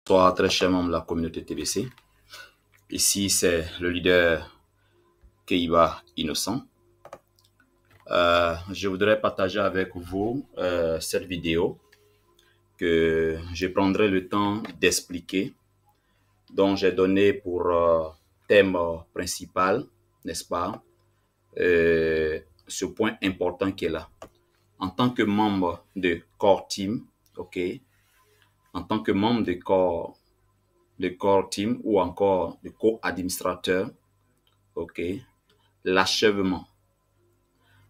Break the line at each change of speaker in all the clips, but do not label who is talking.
Bonsoir, très chers membres de la communauté TBC. Ici, c'est le leader Keiba Innocent. Je voudrais partager avec vous cette vidéo que je prendrai le temps d'expliquer, dont j'ai donné pour thème principal, n'est-ce pas, ce point important qui est là. En tant que membre de Core Team, ok, en tant que membre de Core Team ou encore de co-administrateur, ok, l'achèvement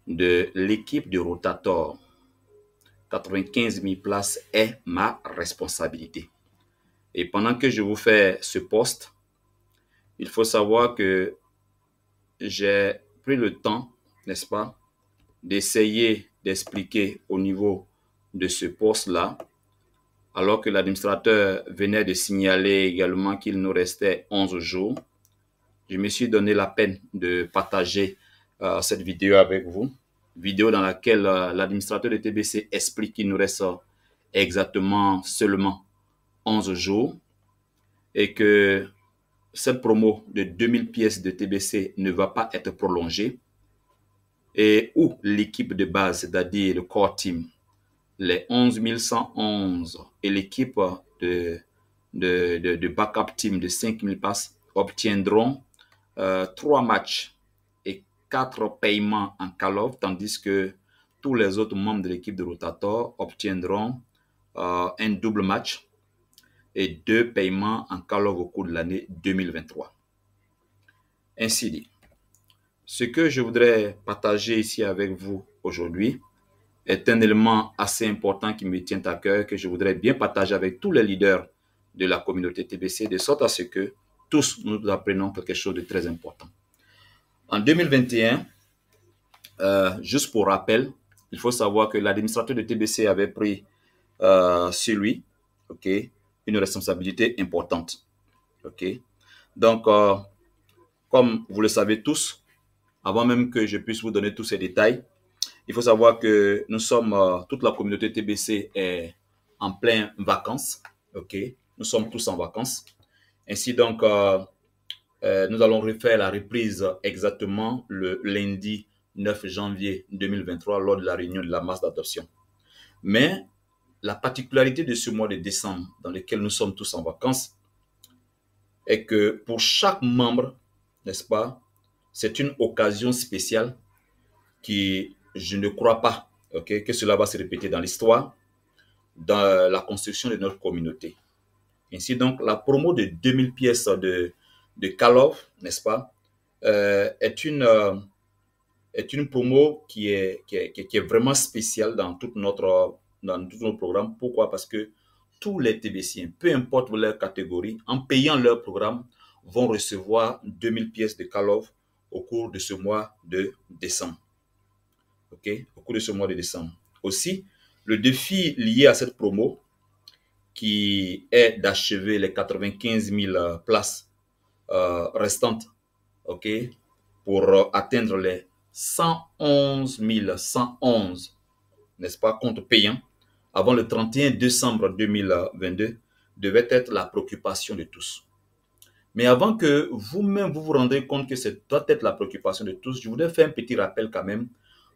de l'équipe de Rotator 95 000 places est ma responsabilité. Et pendant que je vous fais ce post, il faut savoir que j'ai pris le temps, n'est-ce pas, d'essayer d'expliquer au niveau de ce poste-là, alors que l'administrateur venait de signaler également qu'il nous restait 11 jours. Je me suis donné la peine de partager cette vidéo avec vous. Vidéo dans laquelle l'administrateur de TBC explique qu'il nous reste exactement seulement 11 jours et que cette promo de 2000 pièces de TBC ne va pas être prolongée et où l'équipe de base, c'est-à-dire le core team, les 11 111 et l'équipe de backup team de 5000 passes obtiendront 3 matchs et 4 paiements en call-off, tandis que tous les autres membres de l'équipe de Rotator obtiendront un double match et 2 paiements en call-off au cours de l'année 2023. Ainsi dit, ce que je voudrais partager ici avec vous aujourd'hui est un élément assez important qui me tient à cœur, que je voudrais bien partager avec tous les leaders de la communauté TBC, de sorte à ce que tous nous apprenons quelque chose de très important. En 2021, juste pour rappel, il faut savoir que l'administrateur de TBC avait pris sur lui, ok, une responsabilité importante. Ok. Donc, comme vous le savez tous, avant même que je puisse vous donner tous ces détails, il faut savoir que nous sommes, toute la communauté TBC est en pleine vacances. Ok. Nous sommes tous en vacances. Ainsi donc, nous allons refaire la reprise exactement le lundi 9 janvier 2023 lors de la réunion de la masse d'adoption. Mais la particularité de ce mois de décembre dans lequel nous sommes tous en vacances est que pour chaque membre, n'est-ce pas, c'est une occasion spéciale qui, je ne crois pas, okay, que cela va se répéter dans l'histoire, dans la construction de notre communauté. Ainsi donc, la promo de 2000 pièces de call-off, n'est-ce pas, est une promo qui est vraiment spéciale dans tout notre programme. Pourquoi? Parce que tous les TBCiens, peu importe leur catégorie, en payant leur programme, vont recevoir 2000 pièces de call-off au cours de ce mois de décembre. Ok, au cours de ce mois de décembre. Aussi, le défi lié à cette promo, qui est d'achever les 95 000 places restantes, ok, pour atteindre les 111 111, n'est-ce pas, comptes payants avant le 31 décembre 2022, devait être la préoccupation de tous. Mais avant que vous-même vous rendez compte que ça doit être la préoccupation de tous, je voudrais faire un petit rappel quand même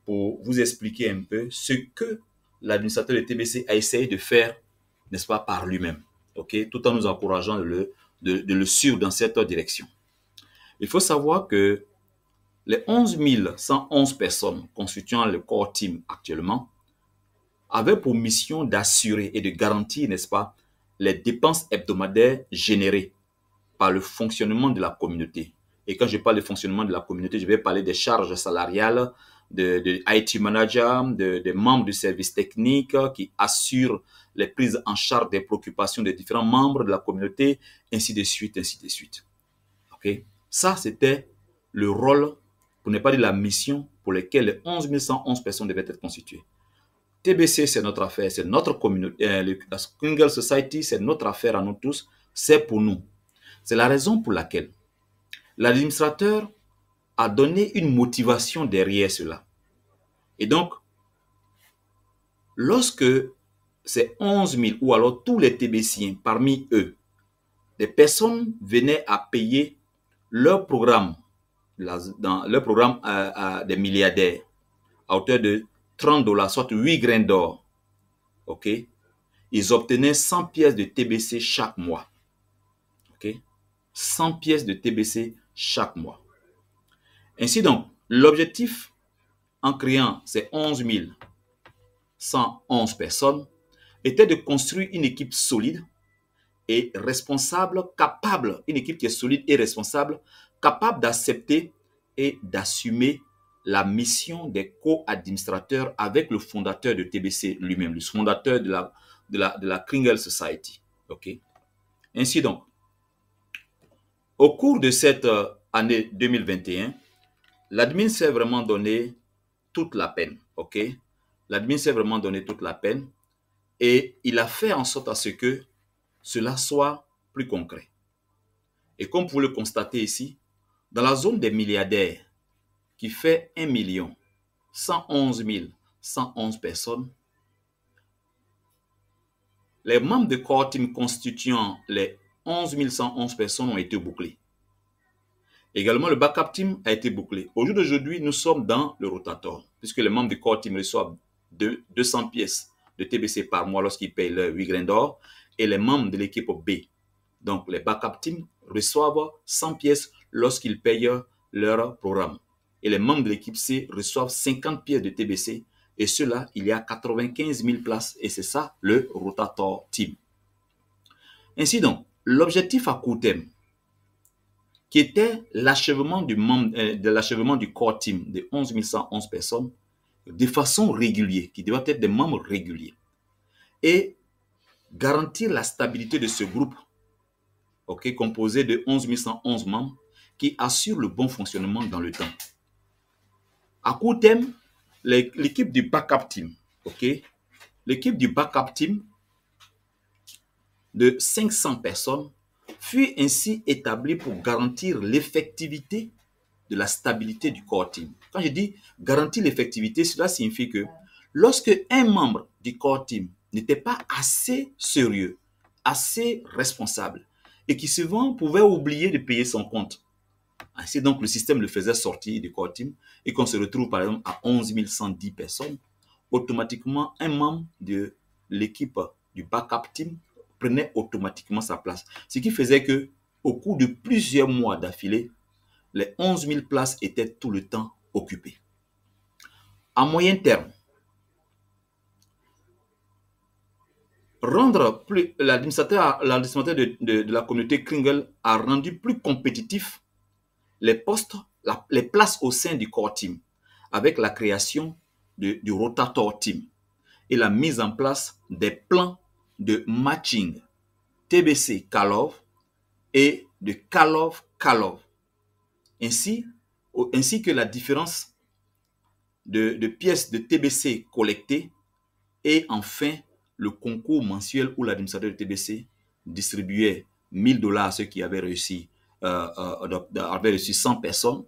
pour vous expliquer un peu ce que l'administrateur de TBC a essayé de faire, n'est-ce pas, par lui-même, ok, tout en nous encourageant de le suivre dans cette direction. Il faut savoir que les 11 111 personnes constituant le core team actuellement avaient pour mission d'assurer et de garantir, n'est-ce pas, les dépenses hebdomadaires générées par le fonctionnement de la communauté. Et quand je parle de fonctionnement de la communauté, je vais parler des charges salariales, de IT managers, des membres du service technique qui assurent les prises en charge des préoccupations des différents membres de la communauté, ainsi de suite, ainsi de suite. Okay? Ça, c'était le rôle, pour ne pas dire la mission, pour laquelle les 11 111 personnes devaient être constituées. TBC, c'est notre affaire, c'est notre communauté. La Single Society, c'est notre affaire à nous tous, c'est pour nous. C'est la raison pour laquelle l'administrateur a donné une motivation derrière cela. Et donc, lorsque ces 11 000 ou alors tous les TBCiens parmi eux des personnes venaient à payer leur programme, dans leur programme à des milliardaires, à hauteur de 30 $, soit 8 grains d'or. OK? Ils obtenaient 100 pièces de TBC chaque mois. OK? 100 pièces de TBC chaque mois. Ainsi donc, l'objectif en créant ces 11 111 personnes était de construire une équipe solide et responsable, capable, une équipe qui est solide et responsable, capable d'accepter et d'assumer la mission des co-administrateurs avec le fondateur de TBC lui-même, le fondateur de la Kringle Society. Okay? Ainsi donc, au cours de cette année 2021, l'admin s'est vraiment donné toute la peine. Okay? L'admin s'est vraiment donné toute la peine et il a fait en sorte à ce que cela soit plus concret. Et comme vous le constatez ici, dans la zone des milliardaires, qui fait 1 111 111 personnes, les membres de Core Team constituant les 11 111 personnes ont été bouclés. Également, le Backup Team a été bouclé. Au jour d'aujourd'hui, nous sommes dans le rotator, puisque les membres de Core Team reçoivent 200 pièces de TBC par mois lorsqu'ils payent leurs 8 grains d'or, et les membres de l'équipe B, donc les Backup Team, reçoivent 100 pièces lorsqu'ils payent leur programme. Et les membres de l'équipe C reçoivent 50 pièces de TBC. Et cela, il y a 95 000 places. Et c'est ça, le Rotator Team. Ainsi donc, l'objectif à court terme, qui était l'achèvement du Core Team de 11 111 personnes, de façon régulière, qui devait être des membres réguliers. Et garantir la stabilité de ce groupe, okay, composé de 11 111 membres, qui assure le bon fonctionnement dans le temps. À court terme, l'équipe du Backup Team, okay, l'équipe du Backup Team de 500 personnes fut ainsi établie pour garantir l'effectivité de la stabilité du Core Team. Quand je dis garantir l'effectivité, cela signifie que lorsque un membre du Core Team n'était pas assez sérieux, assez responsable, et qui souvent pouvait oublier de payer son compte, ainsi donc le système le faisait sortir du Core Team et qu'on se retrouve par exemple à 11 110 personnes, automatiquement un membre de l'équipe du Backup Team prenait automatiquement sa place. Ce qui faisait que au cours de plusieurs mois d'affilée, les 11 000 places étaient tout le temps occupées. À moyen terme, rendre plus l'administrateur de la communauté Kringle a rendu plus compétitif les postes, les places au sein du Core Team, avec la création du Rotator Team et la mise en place des plans de matching TBC Kalov et de Kalov Kalov, ainsi que la différence de pièces de TBC collectées et enfin le concours mensuel où l'administrateur de TBC distribuait 1 000 $ à ceux qui avaient reçu 100 personnes,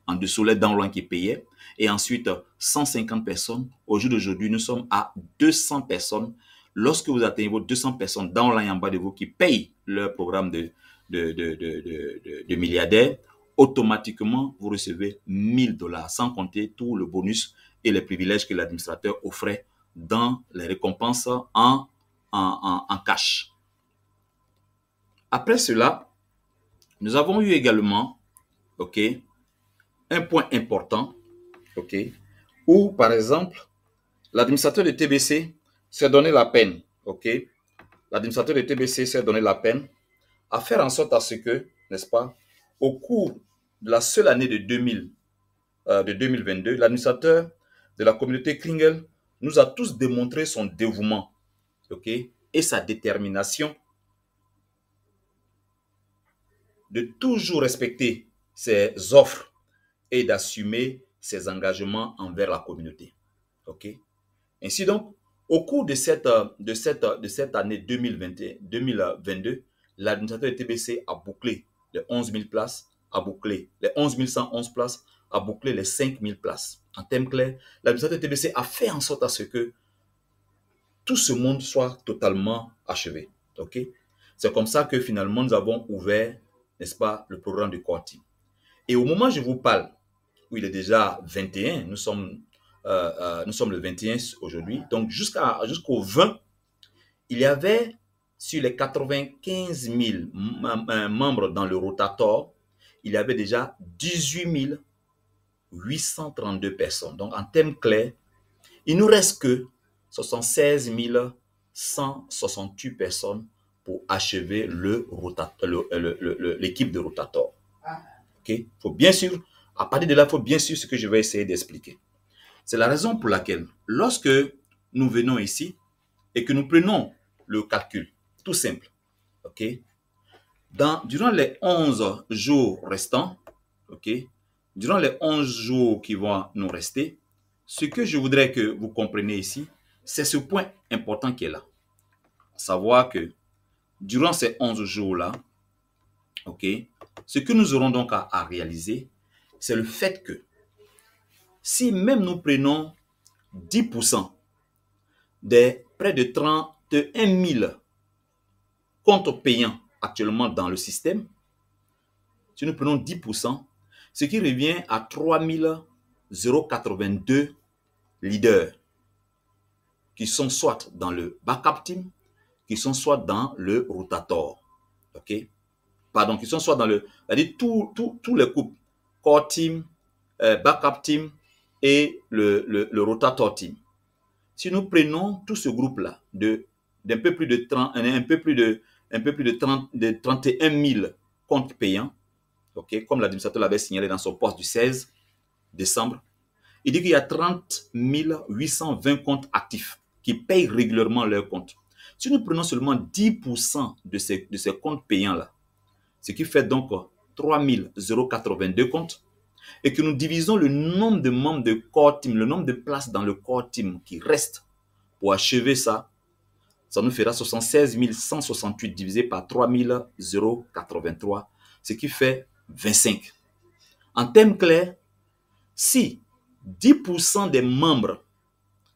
en dessous les downlines qui payaient, et ensuite 150 personnes. Au jour d'aujourd'hui, nous sommes à 200 personnes. Lorsque vous atteignez vos 200 personnes downline en bas de vous qui payent leur programme de milliardaires, automatiquement, vous recevez 1 000 $, sans compter tout le bonus et les privilèges que l'administrateur offrait dans les récompenses en cash. Après cela, nous avons eu également, okay, un point important, okay, où par exemple, l'administrateur de TBC s'est donné la peine, okay, l'administrateur de TBC s'est donné la peine à faire en sorte à ce que, n'est-ce pas, au cours de la seule année de 2022, l'administrateur de la communauté Kringle nous a tous démontré son dévouement, okay, et sa détermination de toujours respecter ses offres et d'assumer ses engagements envers la communauté. Okay? Ainsi donc, au cours de cette année 2022, l'administrateur de TBC a bouclé les 11 000 places, a bouclé les 11 111 places, a bouclé les 5 000 places. En termes clairs, l'administrateur de TBC a fait en sorte à ce que tout ce monde soit totalement achevé. Okay? C'est comme ça que finalement, nous avons ouvert, n'est-ce pas, le programme de Core Team. Et au moment où je vous parle, où il est déjà 21, nous sommes le 21 aujourd'hui, donc jusqu'au 20, il y avait sur les 95 000 membres dans le Rotator, il y avait déjà 18 832 personnes. Donc, en termes clairs, il ne nous reste que 76 168 personnes pour achever l'équipe de Rotator. Okay? Faut bien sûr, à partir de là, il faut bien sûr ce que je vais essayer d'expliquer. C'est la raison pour laquelle, lorsque nous venons ici et que nous prenons le calcul, tout simple, ok, durant les 11 jours restants, ok, durant les 11 jours qui vont nous rester, ce que je voudrais que vous compreniez ici, c'est ce point important qui est là. À savoir que durant ces 11 jours-là, ok, ce que nous aurons donc à réaliser, c'est le fait que si même nous prenons 10% des près de 31 000 comptes payants actuellement dans le système, si nous prenons 10%, ce qui revient à 3 082 leaders qui sont soit dans le backup team, qui sont soit dans le rotator. OK? Pardon, qui sont soit dans le... C'est-à-dire tous les couples, core team, backup team et le rotator team. Si nous prenons tout ce groupe-là d'un peu plus de 31 000 comptes payants, okay, comme l'administrateur l'avait signalé dans son poste du 16 décembre, il dit qu'il y a 30 820 comptes actifs qui payent régulièrement leurs comptes. Si nous prenons seulement 10% de ces comptes payants-là, ce qui fait donc 3 082 comptes, et que nous divisons le nombre de membres de core team, le nombre de places dans le core team qui reste pour achever ça, ça nous fera 76 168 divisé par 3 083, ce qui fait 25. En termes clairs, si 10% des membres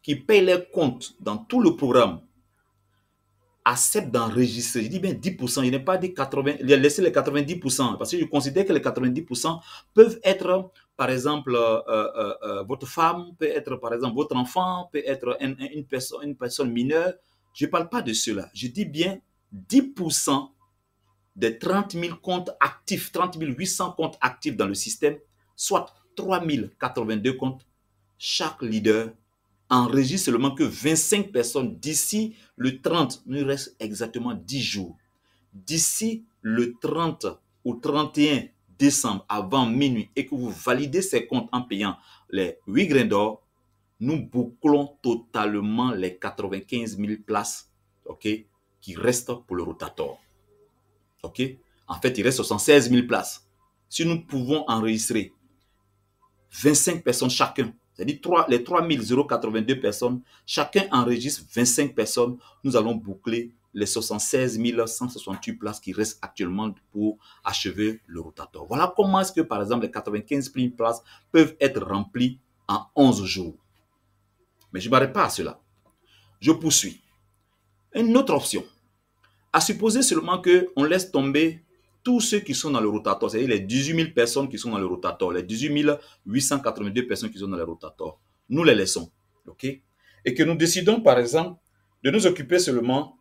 qui payent leurs comptes dans tout le programme acceptent d'enregistrer, je dis bien 10%, je n'ai pas dit 80, laissez les 90%, parce que je considère que les 90% peuvent être, par exemple, votre femme, peut être, par exemple, votre enfant, peut être une personne mineure. Je ne parle pas de cela. Je dis bien 10% des 30 000 comptes actifs, 30 800 comptes actifs dans le système, soit 3 082 comptes, chaque leader enregistre seulement que 25 personnes d'ici le 30, il nous reste exactement 10 jours. D'ici le 30 ou 31 décembre avant minuit et que vous validez ces comptes en payant les 8 grains d'or, nous bouclons totalement les 95 000 places, ok, qui restent pour le rotator. Ok? En fait, il reste 76 000 places. Si nous pouvons enregistrer 25 personnes chacun, c'est-à-dire les 3 082 personnes, chacun enregistre 25 personnes, nous allons boucler les 76 168 places qui restent actuellement pour achever le rotator. Voilà comment est-ce que, par exemple, les 95 000 places peuvent être remplies en 11 jours. Mais je ne m'arrête pas à cela. Je poursuis. Une autre option, à supposer seulement qu'on laisse tomber tous ceux qui sont dans le rotator, c'est-à-dire les 18 000 personnes qui sont dans le rotator, les 18 882 personnes qui sont dans le rotator, nous les laissons, ok? Et que nous décidons, par exemple, de nous occuper seulement,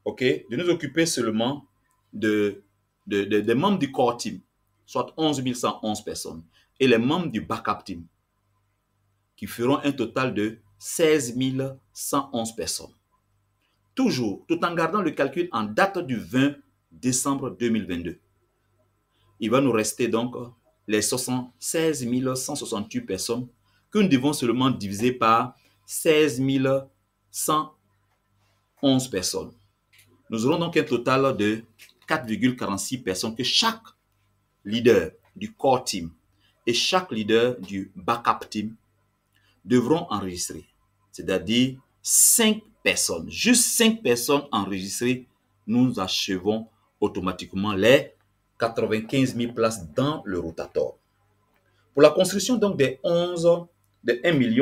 ok, de nous occuper seulement des membres du core team, soit 11 111 personnes, et les membres du backup team, qui feront un total de 16 111 personnes. Toujours, tout en gardant le calcul en date du 20 décembre 2022. Il va nous rester donc les 76 168 personnes que nous devons seulement diviser par 16 111 personnes. Nous aurons donc un total de 4,46 personnes que chaque leader du core team et chaque leader du backup team devront enregistrer. C'est-à-dire 5 personnes, juste 5 personnes enregistrées, nous achevons automatiquement les 95 000 places dans le rotator. Pour la construction donc des 1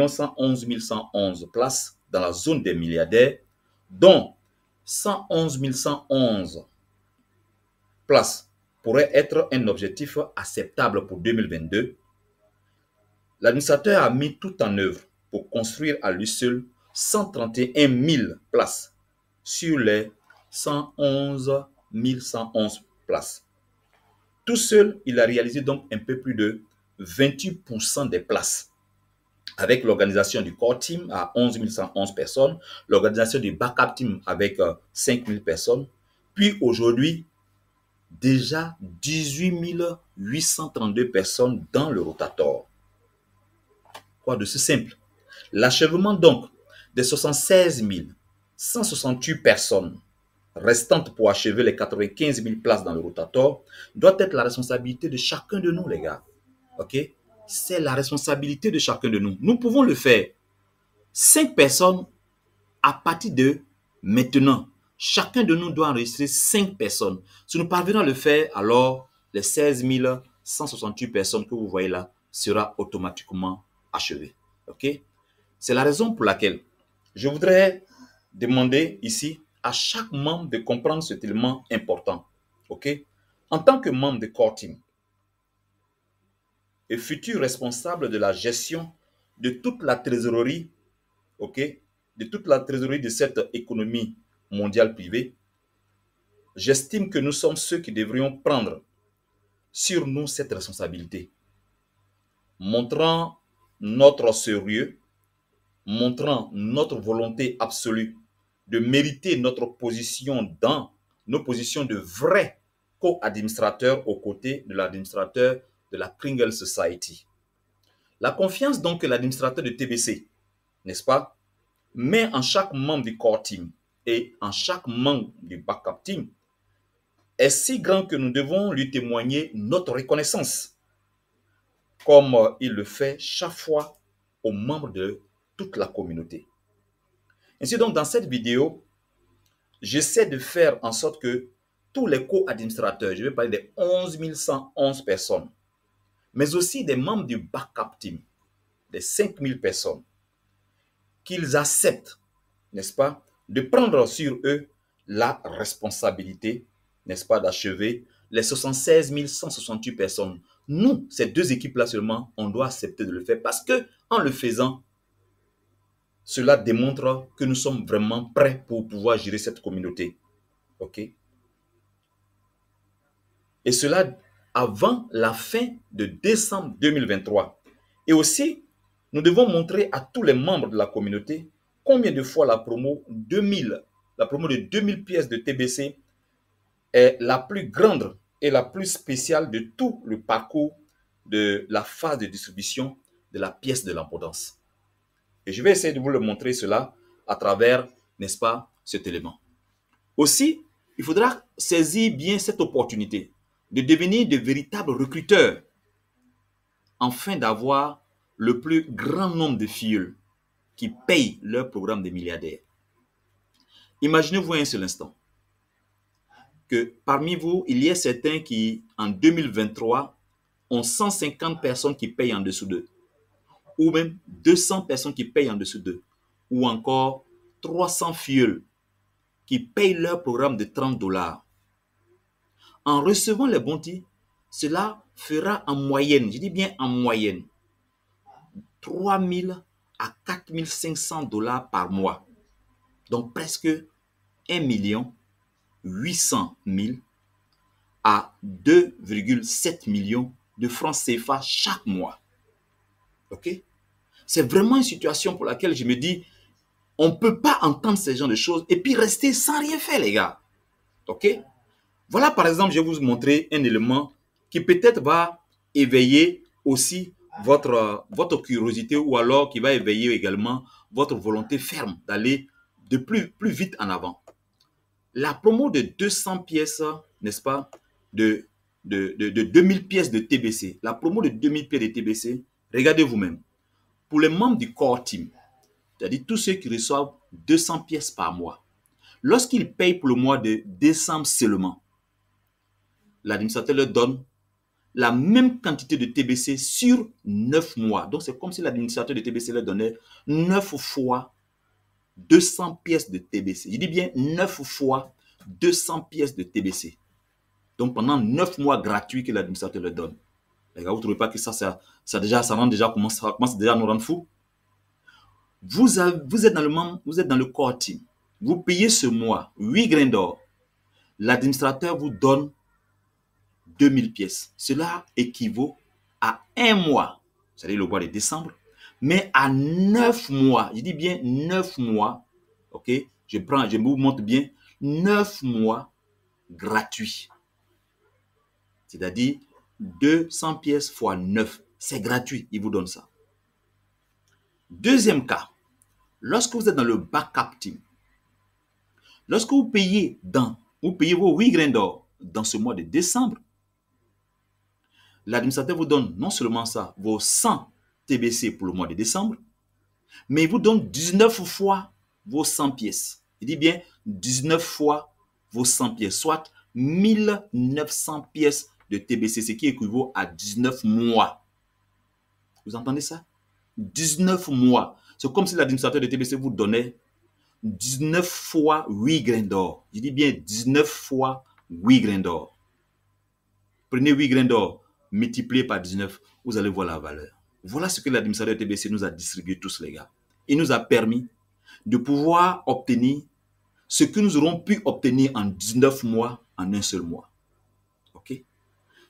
111 111 places dans la zone des milliardaires, dont 111 111 places pourrait être un objectif acceptable pour 2022, l'administrateur a mis tout en œuvre pour construire à lui seul 131 000 places sur les 111 111 places. Tout seul, il a réalisé donc un peu plus de 28% des places, avec l'organisation du core team à 11 111 personnes, l'organisation du backup team avec 5 000 personnes, puis aujourd'hui, déjà 18 832 personnes dans le Rotator. Quoi de si simple? L'achèvement donc des 76 168 personnes restantes pour achever les 95 000 places dans le Rotator doit être la responsabilité de chacun de nous, les gars. Ok? C'est la responsabilité de chacun de nous. Nous pouvons le faire. 5 personnes à partir de maintenant. Chacun de nous doit enregistrer 5 personnes. Si nous parvenons à le faire, alors les 16 168 personnes que vous voyez là sera automatiquement achevées. Ok? C'est la raison pour laquelle je voudrais demander ici à chaque membre de comprendre cet élément important. Ok? En tant que membre de Core Team et futur responsable de la gestion de toute la trésorerie, ok, de toute la trésorerie de cette économie mondiale privée, j'estime que nous sommes ceux qui devrions prendre sur nous cette responsabilité, montrant notre sérieux, montrant notre volonté absolue de mériter notre position dans nos positions de vrais co-administrateurs aux côtés de l'administrateur de la Pringle Society. La confiance donc que l'administrateur de TBC, n'est-ce pas, met en chaque membre du core team et en chaque membre du backup team est si grand que nous devons lui témoigner notre reconnaissance, comme il le fait chaque fois aux membres de toute la communauté. Ainsi donc, dans cette vidéo, j'essaie de faire en sorte que tous les co-administrateurs, je vais parler des 11 111 personnes, mais aussi des membres du backup team, des 5 000 personnes, qu'ils acceptent, n'est-ce pas, de prendre sur eux la responsabilité, n'est-ce pas, d'achever les 76 168 personnes. Nous, ces deux équipes-là seulement, on doit accepter de le faire parce que en le faisant, cela démontre que nous sommes vraiment prêts pour pouvoir gérer cette communauté. OK? Et cela avant la fin de décembre 2023. Et aussi, nous devons montrer à tous les membres de la communauté combien de fois la promo de 2000 pièces de TBC est la plus grande et la plus spéciale de tout le parcours de la phase de distribution de la pièce de l'abondance. Et je vais essayer de vous le montrer cela à travers, n'est-ce pas, cet élément. Aussi, il faudra saisir bien cette opportunité de devenir de véritables recruteurs afin d'avoir le plus grand nombre de filles qui payent leur programme de milliardaires. Imaginez-vous un seul instant que parmi vous, il y ait certains qui, en 2023, ont 150 personnes qui payent en dessous d'eux, ou même 200 personnes qui payent en dessous d'eux, ou encore 300 filles qui payent leur programme de 30 $. En recevant les bounties, cela fera en moyenne, je dis bien en moyenne, 3 000 à 4 500 $ par mois. Donc presque 1 800 000 à 2,7 millions de francs CFA chaque mois. Ok? C'est vraiment une situation pour laquelle je me dis, on ne peut pas entendre ce genre de choses et puis rester sans rien faire, les gars. Ok? Voilà, par exemple, je vais vous montrer un élément qui peut-être va éveiller aussi votre curiosité ou alors qui va éveiller également votre volonté ferme d'aller de plus vite en avant. La promo de 200 pièces, n'est-ce pas, de 2000 pièces de TBC, la promo de 2000 pièces de TBC, regardez vous-même. Pour les membres du core team, c'est-à-dire tous ceux qui reçoivent 200 pièces par mois, lorsqu'ils payent pour le mois de décembre seulement, l'administrateur leur donne la même quantité de TBC sur 9 mois. Donc, c'est comme si l'administrateur de TBC leur donnait 9 fois 200 pièces de TBC. Je dis bien 9 fois 200 pièces de TBC. Donc, pendant 9 mois gratuits que l'administrateur leur donne. Les gars, vous ne trouvez pas que ça commence déjà à nous rendre fous? Vous êtes dans le core team. Vous payez ce mois 8 grains d'or. L'administrateur vous donne 2000 pièces. Cela équivaut à un mois, c'est-à-dire le mois de décembre, mais à 9 mois. Je dis bien 9 mois. Ok? Je vous montre bien 9 mois gratuits. C'est-à-dire 200 pièces fois 9. C'est gratuit. Il vous donne ça. Deuxième cas, lorsque vous êtes dans le backup team, lorsque vous payez vos 8 grains d'or dans ce mois de décembre, l'administrateur vous donne non seulement ça, vos 100 TBC pour le mois de décembre, mais il vous donne 19 fois vos 100 pièces. Il dit bien 19 fois vos 100 pièces, soit 1900 pièces de TBC, ce qui équivaut à 19 mois. Vous entendez ça? 19 mois. C'est comme si l'administrateur de TBC vous donnait 19 fois 8 grains d'or. Je dis bien 19 fois 8 grains d'or. Prenez 8 grains d'or, multipliez par 19, vous allez voir la valeur. Voilà ce que l'administrateur de TBC nous a distribué tous, les gars. Il nous a permis de pouvoir obtenir ce que nous aurons pu obtenir en 19 mois en un seul mois. Ok?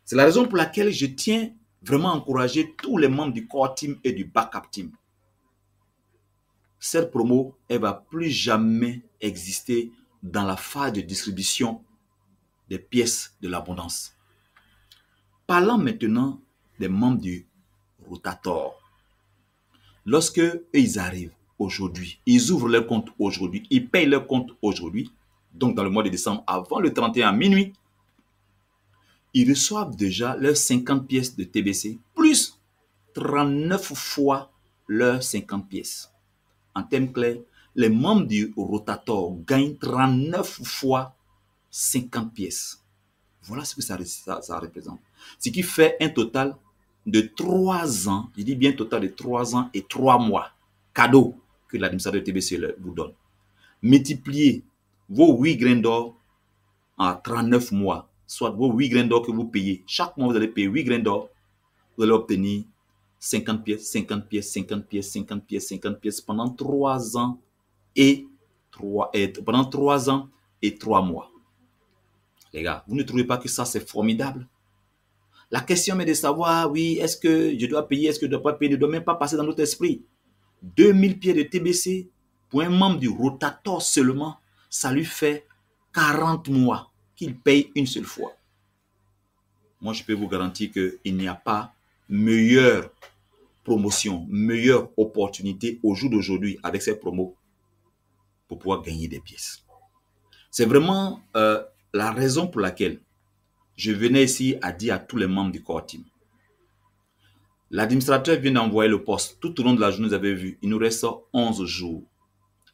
C'est la raison pour laquelle je tiens vraiment à encourager tous les membres du core team et du backup team. Cette promo, elle ne va plus jamais exister dans la phase de distribution des pièces de l'abondance. Parlons maintenant des membres du Rotator. Lorsque ils arrivent aujourd'hui, ils ouvrent leur compte aujourd'hui, ils payent leur compte aujourd'hui, donc dans le mois de décembre, avant le 31 à minuit, ils reçoivent déjà leurs 50 pièces de TBC, plus 39 fois leurs 50 pièces. En termes clairs, les membres du Rotator gagnent 39 fois 50 pièces. Voilà ce que ça représente. Ce qui fait un total de 3 ans, je dis bien total de 3 ans et 3 mois, cadeau que l'administrateur de TBC vous donne. Multipliez vos 8 grains d'or en 39 mois, soit vos 8 grains d'or que vous payez. Chaque mois, vous allez payer 8 grains d'or, vous allez obtenir 50 pièces, 50 pièces, 50 pièces, 50 pièces, 50 pièces pendant 3 ans et 3 mois. Les gars, vous ne trouvez pas que ça, c'est formidable? La question est de savoir, oui, est-ce que je dois payer, est-ce que je ne dois pas payer, ne doit même pas passer dans notre esprit. 2000 pieds de TBC pour un membre du Rotator seulement, ça lui fait 40 mois qu'il paye une seule fois. Moi, je peux vous garantir qu'il n'y a pas meilleure promotion, meilleure opportunité au jour d'aujourd'hui avec ces promos pour pouvoir gagner des pièces. C'est vraiment la raison pour laquelle je venais ici à dire à tous les membres du core team. L'administrateur vient d'envoyer le poste. Tout au long de la journée, vous avez vu, il nous reste 11 jours.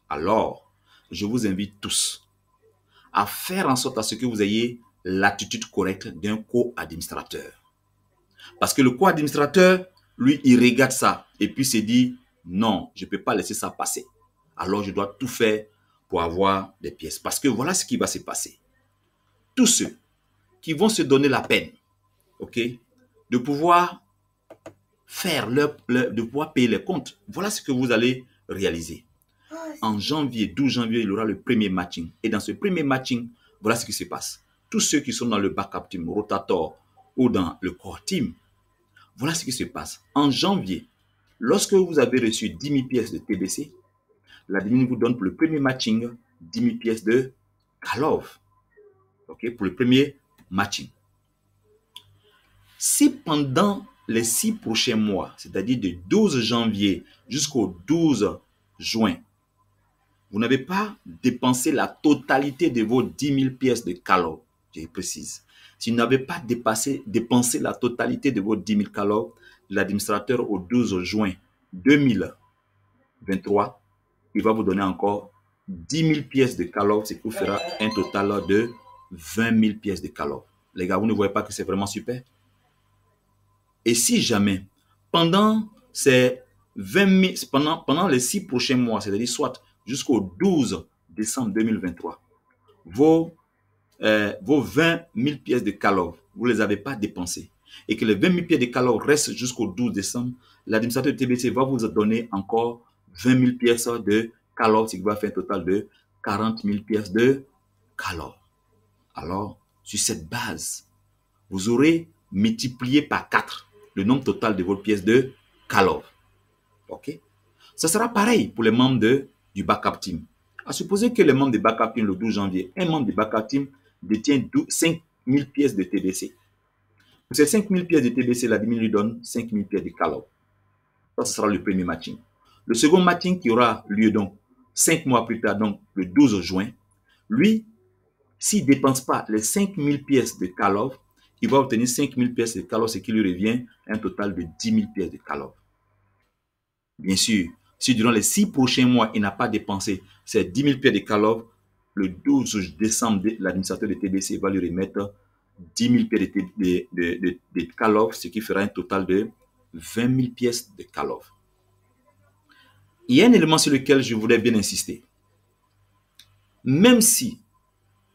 Alors, je vous invite tous à faire en sorte à ce que vous ayez l'attitude correcte d'un co-administrateur. Parce que le co-administrateur, lui, il regarde ça et puis se dit, non, je ne peux pas laisser ça passer. Alors, je dois tout faire pour avoir des pièces. Parce que voilà ce qui va se passer. Tous ceux qui vont se donner la peine, ok, de pouvoir de pouvoir payer les comptes, voilà ce que vous allez réaliser. En janvier, 12 janvier, il y aura le premier matching. Et dans ce premier matching, voilà ce qui se passe. Tous ceux qui sont dans le backup team, Rotator ou dans le core team, voilà ce qui se passe. En janvier, lorsque vous avez reçu 10 000 pièces de TBC, l'admin vous donne pour le premier matching 10 000 pièces de Kalov. Ok, pour le premier matching. Si pendant les 6 prochains mois, c'est-à-dire de 12 janvier jusqu'au 12 juin, vous n'avez pas dépensé la totalité de vos 10 000 pièces de Kalov, je précise. Si vous n'avez pas dépensé la totalité de vos 10 000 Kalov, l'administrateur au 12 juin 2023, il va vous donner encore 10 000 pièces de Kalov, ce qui vous fera un total de 20 000 pièces de Kalov. Les gars, vous ne voyez pas que c'est vraiment super? Et si jamais, pendant les 6 prochains mois, c'est-à-dire soit jusqu'au 12 décembre 2023, vos vos 20 000 pièces de call-off, vous ne les avez pas dépensées, et que les 20 000 pièces de call-off restent jusqu'au 12 décembre, l'administrateur de TBC va vous donner encore 20 000 pièces de call-off, ce qui va faire un total de 40 000 pièces de call-off. Alors, sur cette base, vous aurez multiplié par 4 le nombre total de vos pièces de call-off. OK? Ça sera pareil pour les membres du backup team. À supposer que les membres du backup team le 12 janvier, un membre du backup team détient 5 000 pièces de TBC. Pour ces 5 000 pièces de TBC, l'admin lui donne 5 000 pièces de call-off. Ça, ce sera le premier matching. Le second matching qui aura lieu donc 5 mois plus tard, donc le 12 juin, lui, s'il ne dépense pas les 5 000 pièces de call-off, il va obtenir 5 000 pièces de call-off, ce qui lui revient un total de 10 000 pièces de call-off. Bien sûr, si durant les 6 prochains mois, il n'a pas dépensé ces 10 000 pièces de call-off, le 12 décembre, l'administrateur de TBC va lui remettre 10 000 pièces de call-off, ce qui fera un total de 20 000 pièces de call-off. Il y a un élément sur lequel je voudrais bien insister. Même si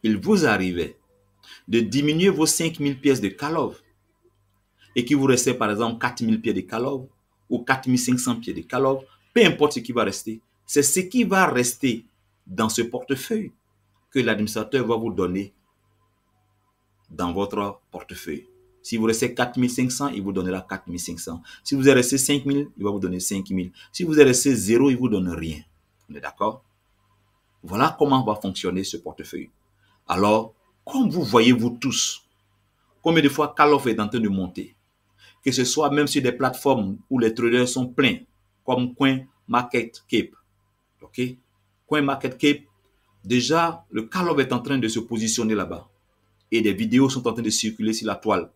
il vous arrivait de diminuer vos 5 000 pièces de call-off et qu'il vous restait par exemple 4 000 pièces de call-off ou 4 500 pièces de call-off, peu importe ce qui va rester, c'est ce qui va rester dans ce portefeuille que l'administrateur va vous donner dans votre portefeuille. Si vous restez 4 500, il vous donnera 4 500. Si vous êtes resté 5 000, il va vous donner 5 000. Si vous êtes resté 0, il ne vous donne rien. On est d'accord? Voilà comment va fonctionner ce portefeuille. Alors, comme vous voyez, vous tous, combien de fois call-off est en train de monter, que ce soit même sur des plateformes où les traders sont pleins, comme CoinMarketCap. OK? CoinMarketCap, déjà, le call-off est en train de se positionner là-bas. Et des vidéos sont en train de circuler sur la toile.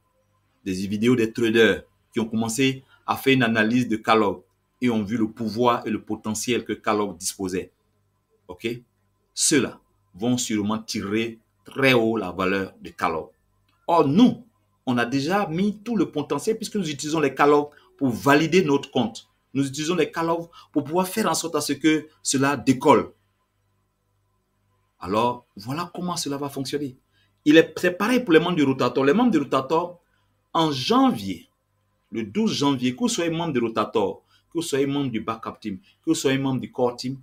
Des vidéos des traders qui ont commencé à faire une analyse de call-off et ont vu le pouvoir et le potentiel que call-off disposait. OK? Ceux-là vont sûrement tirer très haut la valeur de call-off. Or, nous, on a déjà mis tout le potentiel puisque nous utilisons les call-off pour valider notre compte. Nous utilisons les call-off pour pouvoir faire en sorte à ce que cela décolle. Alors, voilà comment cela va fonctionner. C'est pareil pour les membres du Rotator. Les membres du Rotator, en janvier, le 12 janvier, que vous soyez membre du Rotator, que vous soyez membre du Backup Team, que vous soyez membre du Core Team,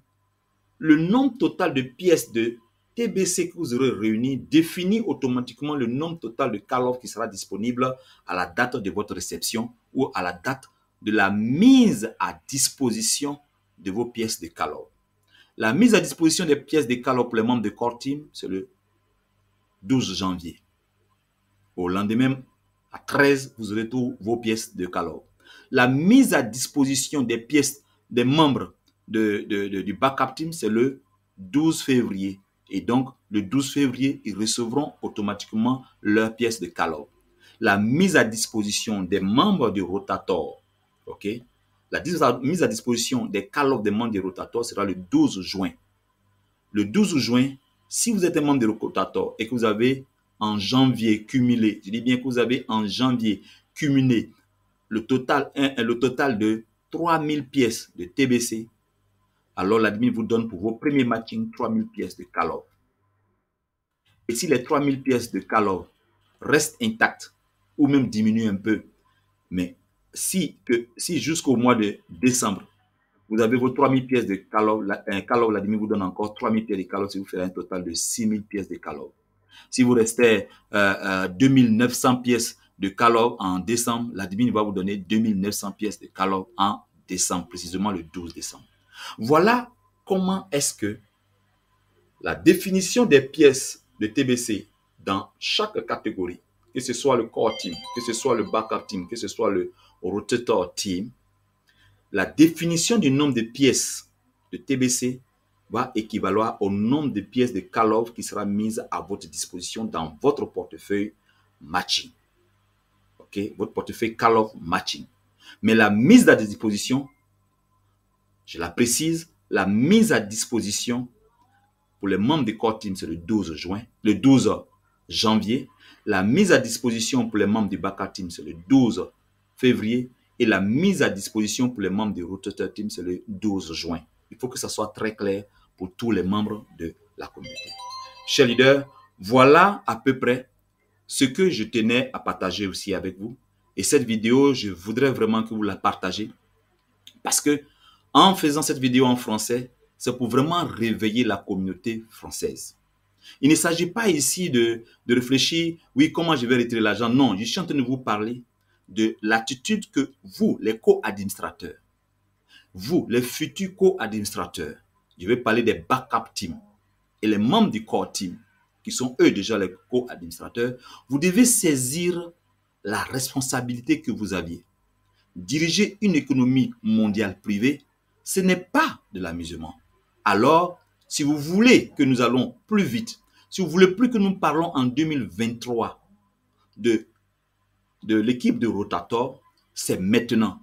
le nombre total de pièces de TBC que vous aurez réuni définit automatiquement le nombre total de call-off qui sera disponible à la date de votre réception ou à la date de la mise à disposition de vos pièces de call-off. La mise à disposition des pièces de call-off pour les membres de Core Team, c'est le 12 janvier. Au lendemain, à 13, vous aurez toutes vos pièces de call-off. La mise à disposition des pièces des membres du Backup Team, c'est le 12 février. Et donc, le 12 février, ils recevront automatiquement leurs pièces de call-off. La mise à disposition des membres du Rotator, OK? La mise à disposition des call-off des membres du Rotator sera le 12 juin. Le 12 juin, si vous êtes un membre du Rotator et que vous avez en janvier cumulé, je dis bien que vous avez en janvier cumulé le total de 3000 pièces de TBC, alors l'admin vous donne pour vos premiers matchings 3000 pièces de call-off. Et si les 3000 pièces de call-off restent intactes ou même diminuent un peu, mais si jusqu'au mois de décembre, vous avez vos 3000 pièces de call-off, l'admin vous donne encore 3000 pièces de call-off, si vous faites un total de 6000 pièces de call-off. Si vous restez 2900 pièces de call-off en décembre, l'admin va vous donner 2900 pièces de call-off en décembre, précisément le 12 décembre. Voilà comment est-ce que la définition des pièces de TBC dans chaque catégorie, que ce soit le Core Team, que ce soit le Backup Team, que ce soit le Rotator Team, la définition du nombre de pièces de TBC va équivaloir au nombre de pièces de call-off qui sera mise à votre disposition dans votre portefeuille matching. OK? Votre portefeuille call-off matching. Mais la mise à disposition, je la précise, la mise à disposition pour les membres du Core Team, c'est le 12 janvier. La mise à disposition pour les membres du Backup Team, c'est le 12 février. Et la mise à disposition pour les membres du Rotator Team, c'est le 12 juin. Il faut que ça soit très clair pour tous les membres de la communauté. Chers leaders, Voilà à peu près ce que je tenais à partager aussi avec vous. Et cette vidéo, je voudrais vraiment que vous la partagez. Parce que en faisant cette vidéo en français, c'est pour vraiment réveiller la communauté française. Il ne s'agit pas ici de réfléchir, oui, comment je vais retirer l'argent. Non, je suis en train de vous parler de l'attitude que vous, les co-administrateurs, vous, les futurs co-administrateurs, je vais parler des backup teams et les membres du core team, qui sont eux déjà les co-administrateurs, vous devez saisir la responsabilité que vous aviez. Diriger une économie mondiale privée, ce n'est pas de l'amusement. Alors, si vous voulez que nous allons plus vite, si vous voulez plus que nous parlons en 2023 de l'équipe de Rotator, c'est maintenant.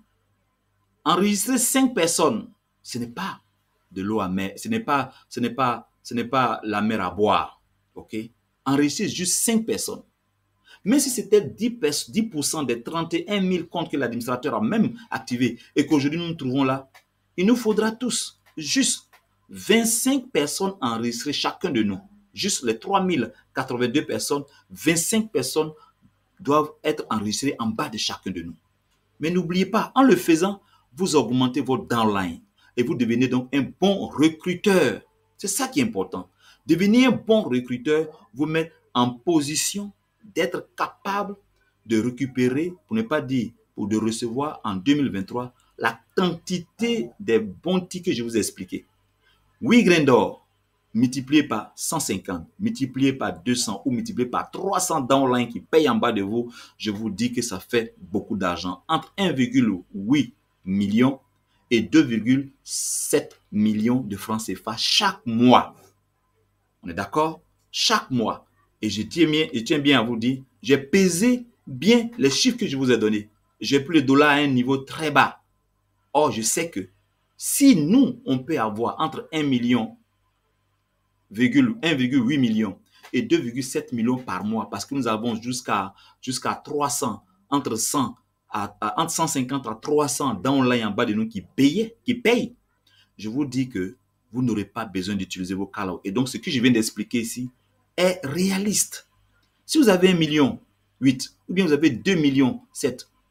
Enregistrer 5 personnes, ce n'est pas de l'eau à mer, ce n'est pas la mer à boire. Ok? Enregistrer juste 5 personnes. Mais si c'était 10% des 31 000 comptes que l'administrateur a même activés et qu'aujourd'hui nous nous trouvons là, il nous faudra tous juste 25 personnes enregistrées chacun de nous. Juste les 3082 personnes, 25 personnes doivent être enregistrées en bas de chacun de nous. Mais n'oubliez pas, en le faisant, vous augmentez votre downline et vous devenez donc un bon recruteur. C'est ça qui est important. Devenir un bon recruteur vous met en position d'être capable de récupérer, pour ne pas dire, ou de recevoir en 2023 la quantité des bons tickets que je vous ai expliqués. Oui, grain d'or, multiplié par 150, multiplié par 200 ou multiplié par 300 downline qui payent en bas de vous, je vous dis que ça fait beaucoup d'argent. Entre 1,8 million et 2,7 millions de francs CFA chaque mois. On est d'accord? Chaque mois. Et je tiens bien à vous dire, j'ai pesé bien les chiffres que je vous ai donnés. J'ai pris le dollar à un niveau très bas. Or, je sais que si nous, on peut avoir entre 1,8 million et 2,7 millions par mois, parce que nous avons jusqu'à 300, entre 150 à 300 downline en bas de nous qui payent, je vous dis que vous n'aurez pas besoin d'utiliser vos call-outs. Et donc, ce que je viens d'expliquer ici est réaliste. Si vous avez 1,8 million ou bien vous avez 2,7 millions,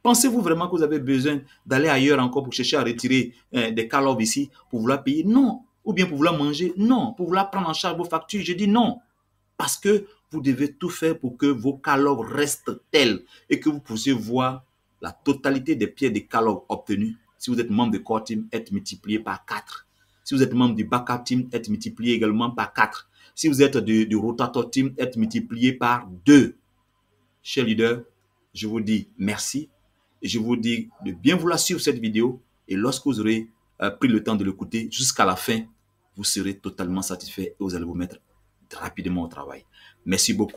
pensez-vous vraiment que vous avez besoin d'aller ailleurs encore pour chercher à retirer des call-outs ici pour vouloir payer? Non. Ou bien pour vouloir manger? Non. Pour vouloir prendre en charge vos factures? Je dis non. Parce que vous devez tout faire pour que vos call-outs restent tels et que vous puissiez voir la totalité des pieds des call-outs obtenus. Si vous êtes membre de Core Team, être multiplié par 4. Si vous êtes membre du Backup Team, être multiplié également par 4. Si vous êtes du Rotator Team, être multiplié par 2. Chers leaders, je vous dis merci et je vous dis de bien vouloir suivre cette vidéo et lorsque vous aurez pris le temps de l'écouter jusqu'à la fin, vous serez totalement satisfait et vous allez vous mettre rapidement au travail. Merci beaucoup.